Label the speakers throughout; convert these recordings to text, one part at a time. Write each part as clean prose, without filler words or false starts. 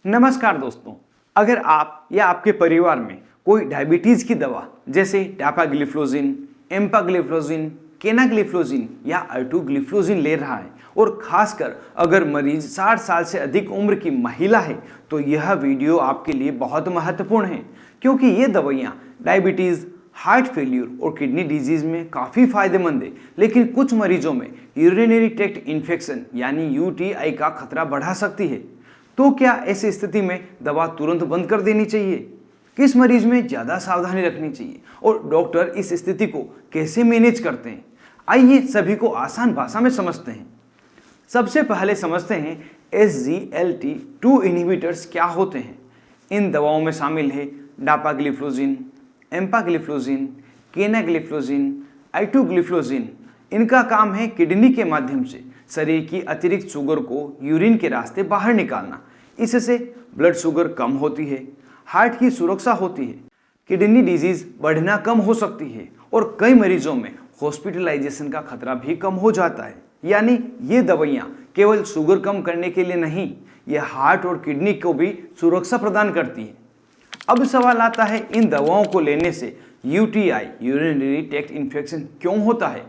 Speaker 1: नमस्कार दोस्तों, अगर आप या आपके परिवार में कोई डायबिटीज की दवा जैसे डापाग्लिफ्लोजिन, एम्पाग्लिफ्लोजिन, केनाग्लिफ्लोजिन या अर्टुग्लिफ्लोजिन ले रहा है और खासकर अगर मरीज 60 साल से अधिक उम्र की महिला है तो यह वीडियो आपके लिए बहुत महत्वपूर्ण है क्योंकि ये दवाइयाँ डायबिटीज, हार्ट फेल्यूर और किडनी डिजीज में काफ़ी फायदेमंद है, लेकिन कुछ मरीजों में यूरिनरी ट्रैक्ट इन्फेक्शन यानी यूटीआई का खतरा बढ़ा सकती है। तो क्या ऐसी स्थिति में दवा तुरंत बंद कर देनी चाहिए? किस मरीज में ज़्यादा सावधानी रखनी चाहिए और डॉक्टर इस स्थिति को कैसे मैनेज करते हैं? आइए सभी को आसान भाषा में समझते हैं। सबसे पहले समझते हैं SGLT2 इनहिबिटर्स क्या होते हैं। इन दवाओं में शामिल है डापाग्लिफ्लोजिन, एम्पाग्लिफ्लोजिन, केनाग्लिफ्लोजिन, अर्टुग्लिफ्लोजिन। इनका काम है किडनी के माध्यम से शरीर की अतिरिक्त शुगर को यूरिन के रास्ते बाहर निकालना। इससे ब्लड शुगर कम होती है, हार्ट की सुरक्षा होती है, किडनी डिजीज बढ़ना कम हो सकती है और कई मरीजों में हॉस्पिटलाइजेशन का खतरा भी कम हो जाता है। यानी ये दवाइयाँ केवल शुगर कम करने के लिए नहीं, ये हार्ट और किडनी को भी सुरक्षा प्रदान करती है। अब सवाल आता है, इन दवाओं को लेने से यूटीआई यूरिनरी ट्रैक्ट इन्फेक्शन क्यों होता है?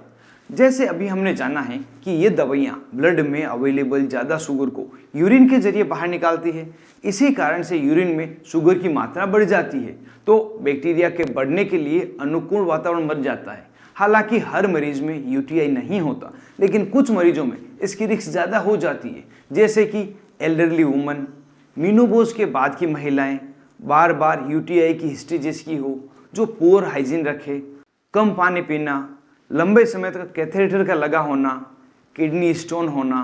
Speaker 1: जैसे अभी हमने जाना है कि ये दवाइयाँ ब्लड में अवेलेबल ज़्यादा शुगर को यूरिन के जरिए बाहर निकालती है। इसी कारण से यूरिन में शुगर की मात्रा बढ़ जाती है तो बैक्टीरिया के बढ़ने के लिए अनुकूल वातावरण बन जाता है। हालांकि हर मरीज में यूटीआई नहीं होता, लेकिन कुछ मरीजों में इसकी रिस्क ज़्यादा हो जाती है, जैसे कि एल्डरली वुमन, मीनोपॉज के बाद की महिलाएँ, बार बार यूटीआई की हिस्ट्री जिसकी हो, जो पुअर हाइजीन रखे, कम पानी पीना, लंबे समय तक कैथेटर का लगा होना, किडनी स्टोन होना,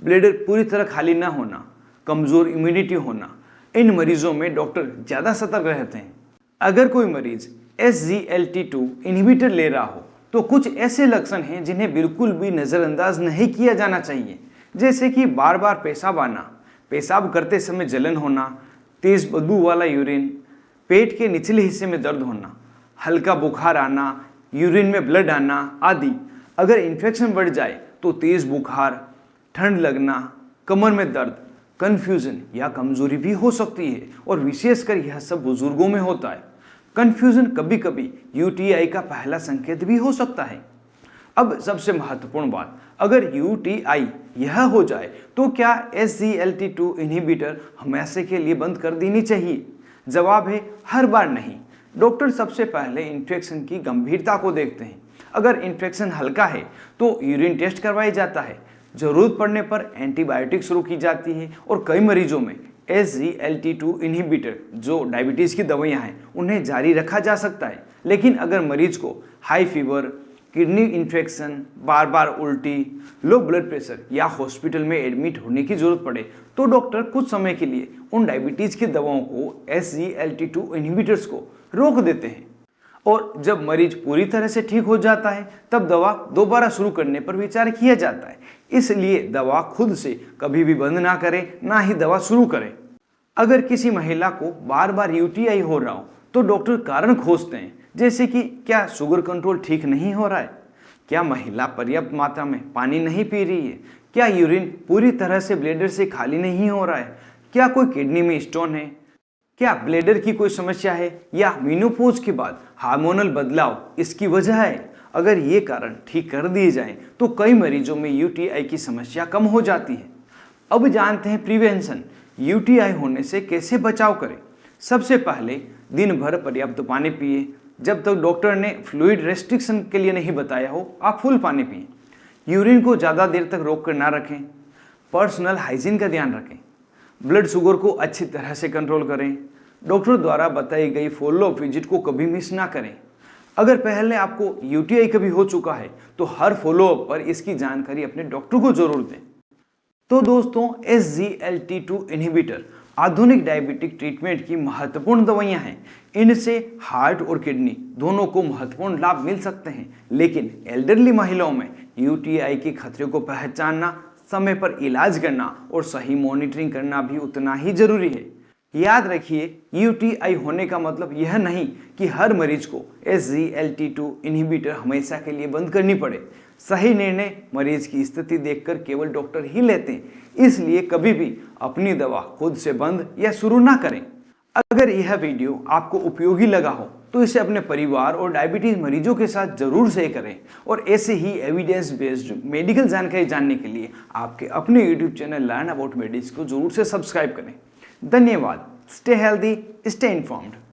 Speaker 1: ब्लैडर पूरी तरह खाली ना होना, कमज़ोर इम्यूनिटी होना। इन मरीजों में डॉक्टर ज़्यादा सतर्क रहते हैं। अगर कोई मरीज SGLT2 इनहिबिटर ले रहा हो तो कुछ ऐसे लक्षण हैं जिन्हें बिल्कुल भी नज़रअंदाज नहीं किया जाना चाहिए, जैसे कि बार बार पेशाब आना, पेशाब करते समय जलन होना, तेज़ बदबू वाला यूरिन, पेट के निचले हिस्से में दर्द होना, हल्का बुखार आना, यूरिन में ब्लड आना आदि। अगर इन्फेक्शन बढ़ जाए तो तेज़ बुखार, ठंड लगना, कमर में दर्द, कन्फ्यूज़न या कमजोरी भी हो सकती है और विशेषकर यह सब बुजुर्गों में होता है। कन्फ्यूज़न कभी कभी यूटीआई का पहला संकेत भी हो सकता है। अब सबसे महत्वपूर्ण बात, अगर यूटीआई यह हो जाए तो क्या SGLT2 इनहिबिटर हमेशा के लिए बंद कर देनी चाहिए? जवाब है हर बार नहीं। डॉक्टर सबसे पहले इन्फेक्शन की गंभीरता को देखते हैं। अगर इन्फेक्शन हल्का है तो यूरिन टेस्ट करवाया जाता है, जरूरत पड़ने पर एंटीबायोटिक शुरू की जाती है और कई मरीजों में SGLT2 इनहिबिटर जो डायबिटीज़ की दवाइयाँ हैं उन्हें जारी रखा जा सकता है। लेकिन अगर मरीज को हाई फीवर, किडनी इन्फेक्शन, बार बार उल्टी, लो ब्लड प्रेशर या हॉस्पिटल में एडमिट होने की जरूरत पड़े तो डॉक्टर कुछ समय के लिए उन डायबिटीज़ की दवाओं को SGLT2 इनहिबिटर्स को रोक देते हैं और जब मरीज पूरी तरह से ठीक हो जाता है तब दवा दोबारा शुरू करने पर विचार किया जाता है। इसलिए दवा खुद से कभी भी बंद ना करें, ना ही दवा शुरू करें। अगर किसी महिला को बार बार यूटीआई हो रहा हो तो डॉक्टर कारण खोजते हैं, जैसे कि क्या शुगर कंट्रोल ठीक नहीं हो रहा है, क्या महिला पर्याप्त मात्रा में पानी नहीं पी रही है, क्या यूरिन पूरी तरह से ब्लैडर से खाली नहीं हो रहा है, क्या कोई किडनी में स्टोन है, क्या ब्लैडर की कोई समस्या है या मेनोपॉज के बाद हार्मोनल बदलाव इसकी वजह है। अगर ये कारण ठीक कर दिए जाएं तो कई मरीजों में यूटीआई की समस्या कम हो जाती है। अब जानते हैं प्रिवेंशन, यूटीआई होने से कैसे बचाव करें। सबसे पहले दिन भर पर्याप्त पानी पिए। जब तक डॉक्टर ने फ्लूइड रेस्ट्रिक्शन के लिए नहीं बताया हो आप फुल पानी पिए। यूरिन को ज़्यादा देर तक रोक कर ना रखें। पर्सनल हाइजीन का ध्यान रखें। ब्लड शुगर को अच्छी तरह से कंट्रोल करें। डॉक्टर द्वारा बताई गई फॉलोअप विजिट को कभी मिस ना करें। अगर पहले आपको यूटीआई कभी हो चुका है तो हर फॉलोअप पर इसकी जानकारी अपने डॉक्टर को जरूर दें। तो दोस्तों, SGLT2 इनहिबिटर आधुनिक डायबिटिक ट्रीटमेंट की महत्वपूर्ण दवाइयां हैं। इनसे हार्ट और किडनी दोनों को महत्वपूर्ण लाभ मिल सकते हैं, लेकिन एल्डरली महिलाओं में यूटीआई के खतरे को पहचानना, समय पर इलाज करना और सही मॉनिटरिंग करना भी उतना ही जरूरी है। याद रखिए, यूटीआई होने का मतलब यह नहीं कि हर मरीज को SGLT2 इनहिबिटर हमेशा के लिए बंद करनी पड़े। सही निर्णय मरीज की स्थिति देखकर केवल डॉक्टर ही लेते हैं। इसलिए कभी भी अपनी दवा खुद से बंद या शुरू ना करें। अगर यह वीडियो आपको उपयोगी लगा हो तो इसे अपने परिवार और डायबिटीज मरीजों के साथ जरूर शेयर करें और ऐसे ही एविडेंस बेस्ड मेडिकल जानकारी जानने के लिए आपके अपने YouTube channel learn about medicine को जरूर से सब्सक्राइब करें। धन्यवाद। Stay healthy, stay informed.